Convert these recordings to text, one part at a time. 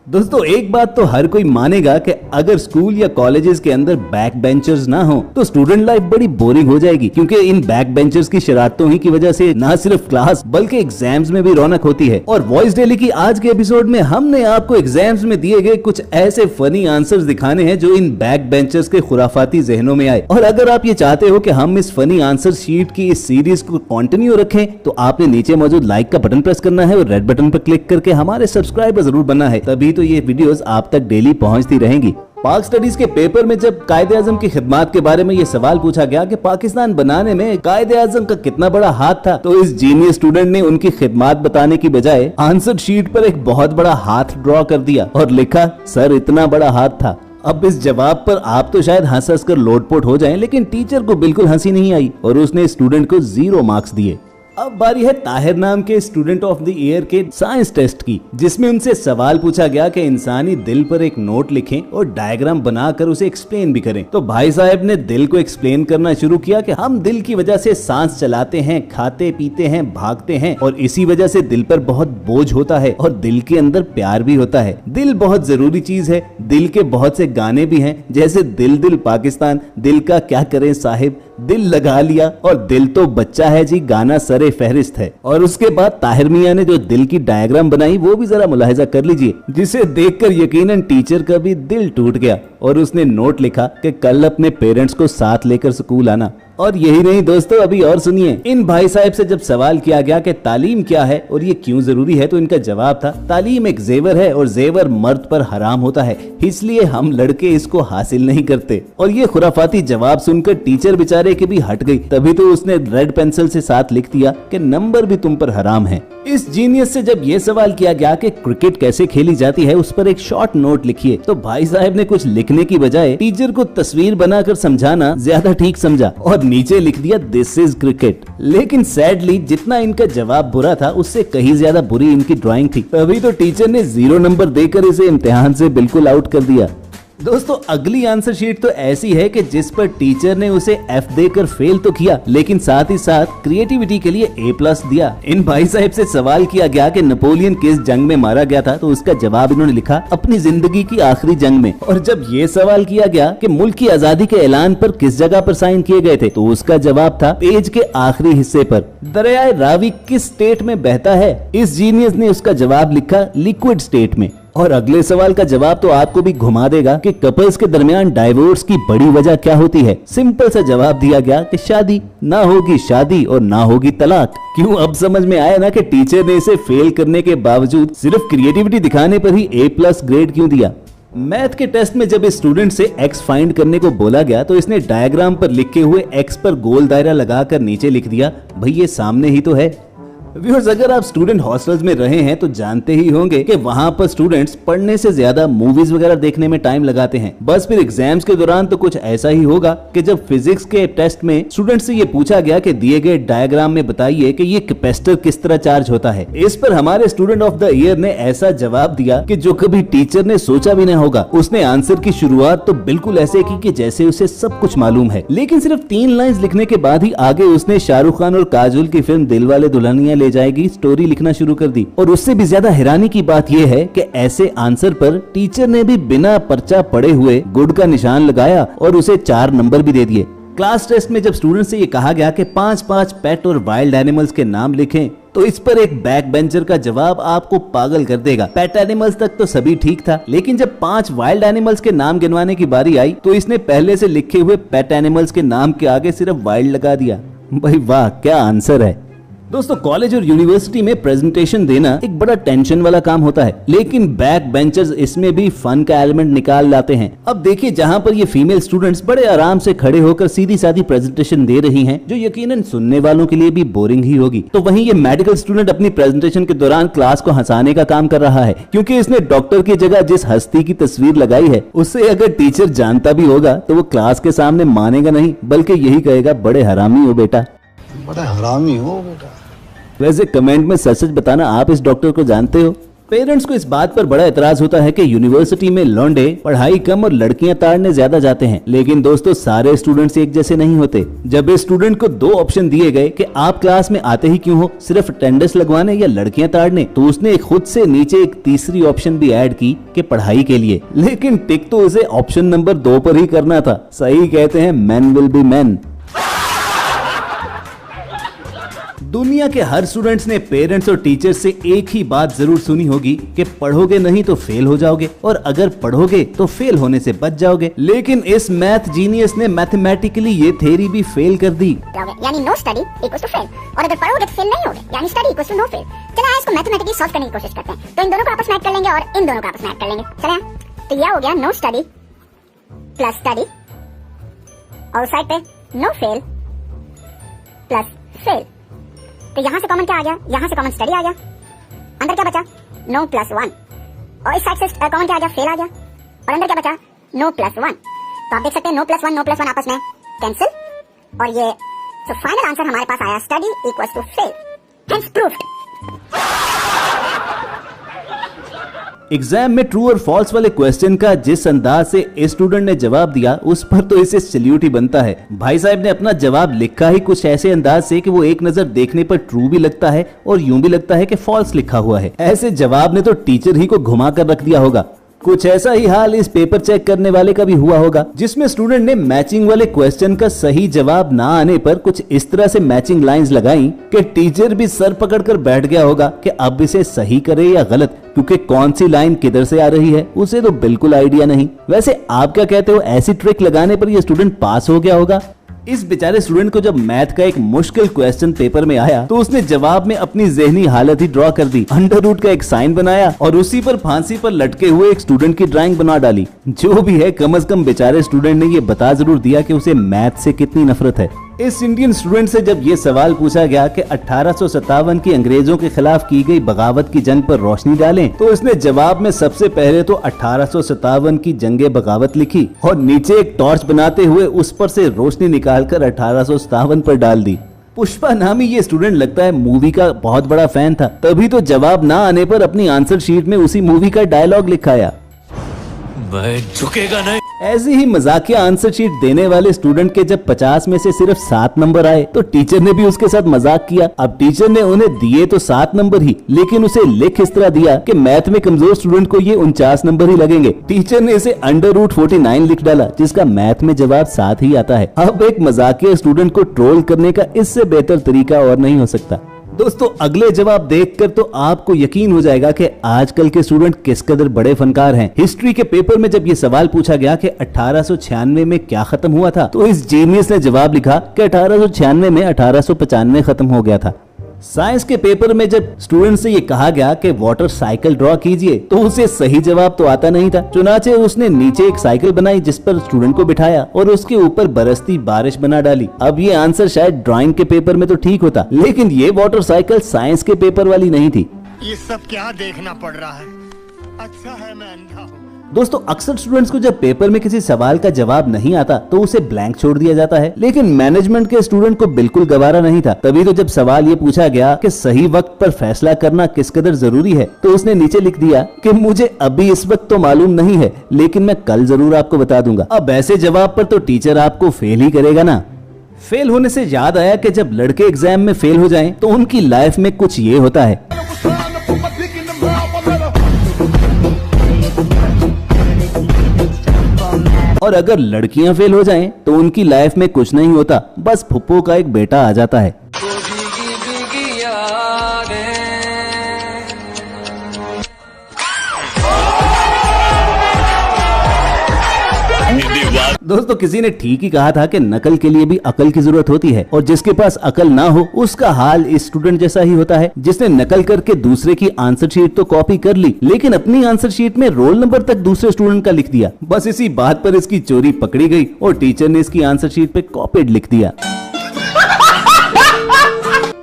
दोस्तों एक बात तो हर कोई मानेगा कि अगर स्कूल या कॉलेजेस के अंदर बैक बेंचर्स ना हो तो स्टूडेंट लाइफ बड़ी बोरिंग हो जाएगी, क्योंकि इन बैक बेंचर्स की शरारतों ही की वजह से ना सिर्फ क्लास बल्कि एग्जाम्स में भी रौनक होती है। और वॉइस डेली की आज के एपिसोड में हमने आपको एग्जाम्स में दिए गए कुछ ऐसे फनी आंसर्स दिखाने हैं जो इन बैक बेंचर्स के खुराफाती जहनों में आए। और अगर आप ये चाहते हो कि हम इस फनी आंसर शीट की इस सीरीज को कंटिन्यू रखें तो आपने नीचे मौजूद लाइक का बटन प्रेस करना है और रेड बटन पर क्लिक करके हमारे सब्सक्राइबर जरूर बनना है, तभी तो ये वीडियोस आप तक डेली पहुंचती रहेंगी। पाक स्टडीज के पेपर में जब कायदे आजम की खिदमत के बारे में ये सवाल पूछा गया कि पाकिस्तान बनाने में कायदे आजम का कितना बड़ा हाथ था, तो इस जीनियस स्टूडेंट ने उनकी खिदमत बताने की बजाय आंसर शीट पर एक बहुत बड़ा हाथ ड्रॉ कर दिया और लिखा, सर इतना बड़ा हाथ था। अब इस जवाब पर आप तो शायद हंस हंस कर लोटपोट हो जाएं, लेकिन टीचर को बिल्कुल हंसी नहीं आई और उसने स्टूडेंट को 0 मार्क्स दिए। अब बारी है ताहिर नाम के स्टूडेंट ऑफ द ईयर के साइंस टेस्ट की, जिसमें उनसे सवाल पूछा गया कि इंसानी दिल पर एक नोट लिखें और डायग्राम बनाकर उसे एक्सप्लेन भी करें। तो भाई साहब ने दिल को एक्सप्लेन करना शुरू किया कि हम दिल की वजह से सांस चलाते हैं, खाते पीते हैं, भागते हैं और इसी वजह से दिल पर बहुत बोझ होता है और दिल के अंदर प्यार भी होता है। दिल बहुत जरूरी चीज है। दिल के बहुत से गाने भी हैं, जैसे दिल दिल पाकिस्तान, दिल का क्या करें साहिब, दिल लगा लिया और दिल तो बच्चा है जी गाना सरे फहरिस्त है। और उसके बाद ताहिर मियां ने जो दिल की डायग्राम बनाई वो भी जरा मुलाहिजा कर लीजिए, जिसे देखकर यकीनन टीचर का भी दिल टूट गया और उसने नोट लिखा कि कल अपने पेरेंट्स को साथ लेकर स्कूल आना। और यही नहीं दोस्तों, अभी और सुनिए। इन भाई साहब से जब सवाल किया गया कि तालीम क्या है और ये क्यों जरूरी है, तो इनका जवाब था, तालीम एक जेवर है और जेवर मर्द पर हराम होता है, इसलिए हम लड़के इसको हासिल नहीं करते। और ये खुराफाती जवाब सुनकर टीचर बेचारे की भी हट गई, तभी तो उसने रेड पेंसिल से साथ लिख दिया कि नंबर भी तुम पर हराम है। इस जीनियस से जब ये सवाल किया गया कि क्रिकेट कैसे खेली जाती है, उस पर एक शॉर्ट नोट लिखिए, तो भाई साहब ने कुछ लिखने की बजाय टीचर को तस्वीर बनाकर समझाना ज्यादा ठीक समझा और नीचे लिख दिया दिस इज क्रिकेट। लेकिन सैडली जितना इनका जवाब बुरा था उससे कहीं ज्यादा बुरी इनकी ड्राइंग थी, तभी तो टीचर ने 0 नंबर देकर इसे इम्तिहान से बिल्कुल आउट कर दिया। दोस्तों अगली आंसर शीट तो ऐसी है कि जिस पर टीचर ने उसे F देकर फेल तो किया, लेकिन साथ ही साथ क्रिएटिविटी के लिए A+ दिया। इन भाई साहब से सवाल किया गया कि नेपोलियन किस जंग में मारा गया था, तो उसका जवाब इन्होंने लिखा, अपनी जिंदगी की आखिरी जंग में। और जब ये सवाल किया गया कि मुल्क की आजादी के ऐलान पर किस जगह पर साइन किए गए थे, तो उसका जवाब था पेज के आखिरी हिस्से पर। दरियाए रावी किस स्टेट में बहता है? इस जीनियस ने उसका जवाब लिखा लिक्विड स्टेट में। और अगले सवाल का जवाब तो आपको भी घुमा देगा कि कपल्स के दरमियान डाइवोर्स की बड़ी वजह क्या होती है। सिंपल सा जवाब दिया गया कि शादी, ना होगी शादी और ना होगी तलाक। क्यों अब समझ में आया ना कि टीचर ने इसे फेल करने के बावजूद सिर्फ क्रिएटिविटी दिखाने पर ही A+ ग्रेड क्यों दिया। मैथ के टेस्ट में जब इस स्टूडेंट से x फाइंड करने को बोला गया तो इसने डायग्राम पर लिखे हुए x पर गोल दायरा लगाकर नीचे लिख दिया, भाई ये सामने ही तो है। व्यूअर्स, अगर आप स्टूडेंट हॉस्टल्स में रहे हैं तो जानते ही होंगे कि वहां पर स्टूडेंट्स पढ़ने से ज्यादा मूवीज वगैरह देखने में टाइम लगाते हैं। बस फिर एग्जाम्स के दौरान तो कुछ ऐसा ही होगा कि जब फिजिक्स के टेस्ट में स्टूडेंट से ये पूछा गया कि दिए गए डायग्राम में बताइए कि ये कैपेसिटर किस तरह चार्ज होता है। इस पर हमारे स्टूडेंट ऑफ द ईयर ने ऐसा जवाब दिया कि जो कभी टीचर ने सोचा भी नहीं होगा। उसने आंसर की शुरुआत तो बिल्कुल ऐसे की कि जैसे उसे सब कुछ मालूम है, लेकिन सिर्फ 3 लाइन्स लिखने के बाद ही आगे उसने शाहरुख खान और काजोल की फिल्म दिलवाले दुल्हनिया ले जाएगी स्टोरी लिखना शुरू कर दी। और उससे भी ज्यादा हैरानी की बात यह है कि ऐसे आंसर पर टीचर ने भी बिना पर्चा पढ़े हुए गुड का निशान लगाया और उसे 4 नंबर भी दे दिए। क्लास टेस्ट में जब स्टूडेंट से ये कहा गया कि 5-5 पेट और वाइल्ड एनिमल्स के नाम लिखें, तो इस पर एक बैक बेंचर का जवाब आपको पागल कर देगा। पेट एनिमल्स तक तो सभी ठीक था, लेकिन जब 5 वाइल्ड एनिमल्स के नाम गिनवाने की बारी आई तो इसने पहले से लिखे हुए पेट एनिमल्स के नाम के आगे सिर्फ वाइल्ड लगा दिया। भाई वाह, क्या आंसर है। दोस्तों कॉलेज और यूनिवर्सिटी में प्रेजेंटेशन देना एक बड़ा टेंशन वाला काम होता है, लेकिन बैक बेंचर्स इसमें भी फन का एलिमेंट निकाल लाते हैं। अब देखिए, जहां पर ये फीमेल स्टूडेंट्स बड़े आराम से खड़े होकर सीधी सादी प्रेजेंटेशन दे रही हैं, जो यकीनन सुनने वालों के लिए भी बोरिंग ही होगी, तो वहीं ये मेडिकल स्टूडेंट अपनी प्रेजेंटेशन के दौरान क्लास को हंसाने का काम कर रहा है, क्योंकि इसने डॉक्टर की जगह जिस हस्ती की तस्वीर लगाई है उससे अगर टीचर जानता भी होगा तो वो क्लास के सामने मानेगा नहीं, बल्कि यही कहेगा, बड़े हरामी हो बेटा, बड़ा हरामी हो बेटा। वैसे कमेंट में सच सच बताना, आप इस डॉक्टर को जानते हो? पेरेंट्स को इस बात पर बड़ा एतराज होता है कि यूनिवर्सिटी में लौंडे पढ़ाई कम और लड़कियां ताड़ने ज्यादा जाते हैं। लेकिन दोस्तों, सारे स्टूडेंट्स एक जैसे नहीं होते। जब इस स्टूडेंट को दो ऑप्शन दिए गए कि आप क्लास में आते ही क्यों हो, सिर्फ अटेंडेंस लगवाने या लड़कियां ताड़ने, तो उसने खुद से नीचे एक तीसरी ऑप्शन भी ऐड की कि पढ़ाई के लिए। लेकिन टिक तो उसे ऑप्शन नंबर 2 पर ही करना था। सही कहते हैं, मैन विल बी मैन। दुनिया के हर स्टूडेंट्स ने पेरेंट्स और टीचर्स से एक ही बात जरूर सुनी होगी कि पढ़ोगे नहीं तो फेल हो जाओगे, और अगर पढ़ोगे तो फेल होने से बच जाओगे। लेकिन इस मैथ जीनियस ने मैथमेटिकली ये थ्योरी भी फेल कर दी। यानी no study equals to fail, और अगर पढ़ोगे तो फेल नहीं होगे, यानी study equals to no fail. चलिए इसको मैथमेटिकली सॉल्व करने की कोशिश करते हैं। तो इन दोनों को आपस में ऐड कर लेंगे और इन दोनों को आपस में ऐड कर लेंगे। चलिए, तो यह हो गया नो स्टडी प्लस स्टडी, और साइड पे नो फेल प्लस फेल। तो यहाँ से कॉमन क्या आ गया, यहाँ से कॉमन स्टडी आ गया, अंदर क्या बचा, नो प्लस 1, और इस साइड से कॉमन क्या आ गया, फेल आ गया, और अंदर क्या बचा, नो प्लस 1। तो आप देख सकते हैं नो प्लस 1 आपस में कैंसिल, और ये तो फाइनल आंसर हमारे पास आया study equals to fail, hence proved. Exam में ट्रू और फॉल्स वाले क्वेश्चन का जिस अंदाज से स्टूडेंट ने जवाब दिया, उस पर तो इसे सैल्यूट ही बनता है। भाई साहब ने अपना जवाब लिखा ही कुछ ऐसे अंदाज से कि वो एक नजर देखने पर ट्रू भी लगता है और यूं भी लगता है कि फॉल्स लिखा हुआ है। ऐसे जवाब ने तो टीचर ही को घुमा कर रख दिया होगा। कुछ ऐसा ही हाल इस पेपर चेक करने वाले का भी हुआ होगा, जिसमें स्टूडेंट ने मैचिंग वाले क्वेश्चन का सही जवाब ना आने पर कुछ इस तरह से मैचिंग लाइंस लगाई कि टीचर भी सर पकड़कर बैठ गया होगा कि अब इसे सही करे या गलत, क्योंकि कौन सी लाइन किधर से आ रही है उसे तो बिल्कुल आइडिया नहीं। वैसे आप क्या कहते हो, ऐसी ट्रिक लगाने पर यह स्टूडेंट पास हो गया होगा? इस बेचारे स्टूडेंट को जब मैथ का एक मुश्किल क्वेश्चन पेपर में आया तो उसने जवाब में अपनी ज़हनी हालत ही ड्रॉ कर दी, अंडर रूट का एक साइन बनाया और उसी पर फांसी पर लटके हुए एक स्टूडेंट की ड्राइंग बना डाली। जो भी है, कम से कम बेचारे स्टूडेंट ने ये बता जरूर दिया कि उसे मैथ से कितनी नफरत है। इस इंडियन स्टूडेंट से जब ये सवाल पूछा गया कि 1857 की अंग्रेजों के खिलाफ की गई बगावत की जंग पर रोशनी डालें, तो उसने जवाब में सबसे पहले तो 1857 की जंगे बगावत लिखी और नीचे एक टॉर्च बनाते हुए उस पर से रोशनी निकालकर 1857 पर डाल दी। पुष्पा नामी ये स्टूडेंट लगता है मूवी का बहुत बड़ा फैन था, तभी तो जवाब ना आने पर अपनी आंसर शीट में उसी मूवी का डायलॉग लिखाया, मैं झुकेगा नहीं। ऐसी ही मजाकिया आंसर शीट देने वाले स्टूडेंट के जब 50 में से सिर्फ 7 नंबर आए तो टीचर ने भी उसके साथ मजाक किया। अब टीचर ने उन्हें दिए तो 7 नंबर ही, लेकिन उसे लिख इस तरह दिया कि मैथ में कमजोर स्टूडेंट को ये 49 नंबर ही लगेंगे। टीचर ने इसे अंडर रूट 49 लिख डाला, जिसका मैथ में जवाब 7 ही आता है। अब एक मजाकिया स्टूडेंट को ट्रोल करने का इससे बेहतर तरीका और नहीं हो सकता। दोस्तों, अगले जवाब देखकर तो आपको यकीन हो जाएगा कि आजकल के स्टूडेंट किस कदर बड़े फनकार हैं। हिस्ट्री के पेपर में जब ये सवाल पूछा गया कि 1896 में क्या खत्म हुआ था, तो इस जीनियस ने जवाब लिखा कि 1896 में 1895 खत्म हो गया था। साइंस के पेपर में जब स्टूडेंट से ये कहा गया कि वाटर साइकिल ड्रॉ कीजिए, तो उसे सही जवाब तो आता नहीं था। चुनाचे उसने नीचे एक साइकिल बनाई जिस पर स्टूडेंट को बिठाया और उसके ऊपर बरसती बारिश बना डाली। अब ये आंसर शायद ड्राइंग के पेपर में तो ठीक होता, लेकिन ये वाटर साइकिल साइंस के पेपर वाली नहीं थी। ये सब क्या देखना पड़ रहा है? अच्छा है मैं अंधा हूँ। दोस्तों, अक्सर स्टूडेंट्स को जब पेपर में किसी सवाल का जवाब नहीं आता तो उसे ब्लैंक छोड़ दिया जाता है, लेकिन मैनेजमेंट के स्टूडेंट को बिल्कुल गवारा नहीं था। तभी तो जब सवाल ये पूछा गया कि सही वक्त पर फैसला करना किस कदर जरूरी है, तो उसने नीचे लिख दिया कि मुझे अभी इस वक्त तो मालूम नहीं है, लेकिन मैं कल जरूर आपको बता दूंगा। अब ऐसे जवाब पर तो टीचर आपको फेल ही करेगा ना। फेल होने से याद आया कि जब लड़के एग्जाम में फेल हो जाएं, तो उनकी लाइफ में कुछ ये होता है। और अगर लड़कियां फेल हो जाएं, तो उनकी लाइफ में कुछ नहीं होता, बस फुप्पो का एक बेटा आ जाता है। दोस्तों, किसी ने ठीक ही कहा था कि नकल के लिए भी अकल की जरूरत होती है, और जिसके पास अकल ना हो उसका हाल इस स्टूडेंट जैसा ही होता है, जिसने नकल करके दूसरे की आंसर शीट तो कॉपी कर ली, लेकिन अपनी आंसर शीट में रोल नंबर तक दूसरे स्टूडेंट का लिख दिया। बस इसी बात पर इसकी चोरी पकड़ी गई और टीचर ने इसकी आंसर शीट पे कॉपीड लिख दिया।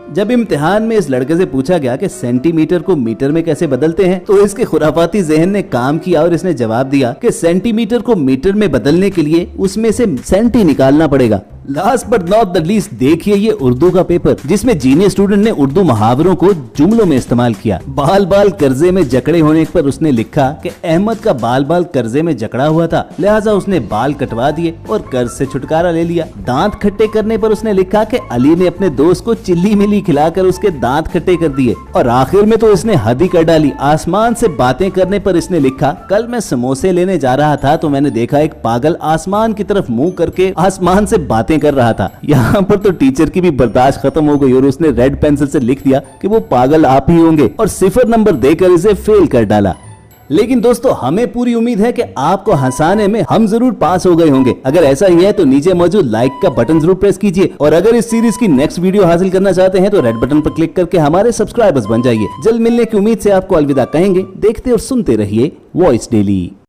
जब इम्तिहान में इस लड़के से पूछा गया कि सेंटीमीटर को मीटर में कैसे बदलते हैं, तो इसके खुराफाती जहन ने काम किया और इसने जवाब दिया कि सेंटीमीटर को मीटर में बदलने के लिए उसमें से सेंटी निकालना पड़ेगा। Last but not the least देखिए ये उर्दू का पेपर जिसमें जीनियस स्टूडेंट ने उर्दू मुहावरों को जुमलों में इस्तेमाल किया। बाल बाल कर्जे में जकड़े होने पर उसने लिखा कि अहमद का बाल बाल कर्जे में जकड़ा हुआ था, लिहाजा उसने बाल कटवा दिए और कर्ज से छुटकारा ले लिया। दांत खट्टे करने पर उसने लिखा कि अली ने अपने दोस्त को चिल्ली मिली खिलाकर उसके दांत खट्टे कर दिए। और आखिर में तो इसने हद ही कर डाली। आसमान से बातें करने पर इसने लिखा, कल मैं समोसे लेने जा रहा था तो मैंने देखा एक पागल आसमान की तरफ मुंह करके आसमान से बातें कर रहा था। यहाँ पर तो टीचर की भी बर्दाश्त खत्म हो गई और उसने रेड पेंसिल से लिख दिया कि वो पागल आप ही होंगे और 0 नंबर देकर इसे फेल कर डाला। लेकिन दोस्तों हमें पूरी उम्मीद है कि आपको हंसाने में हम जरूर पास हो गए होंगे। अगर ऐसा ही है तो नीचे मौजूद लाइक का बटन जरूर प्रेस कीजिए और अगर इस सीरीज की नेक्स्ट वीडियो हासिल करना चाहते हैं तो रेड बटन पर क्लिक करके हमारे सब्सक्राइबर्स बन जाइए। जल्द मिलने की उम्मीद से आपको अलविदा कहेंगे। देखते और सुनते रहिए वॉइस डेली।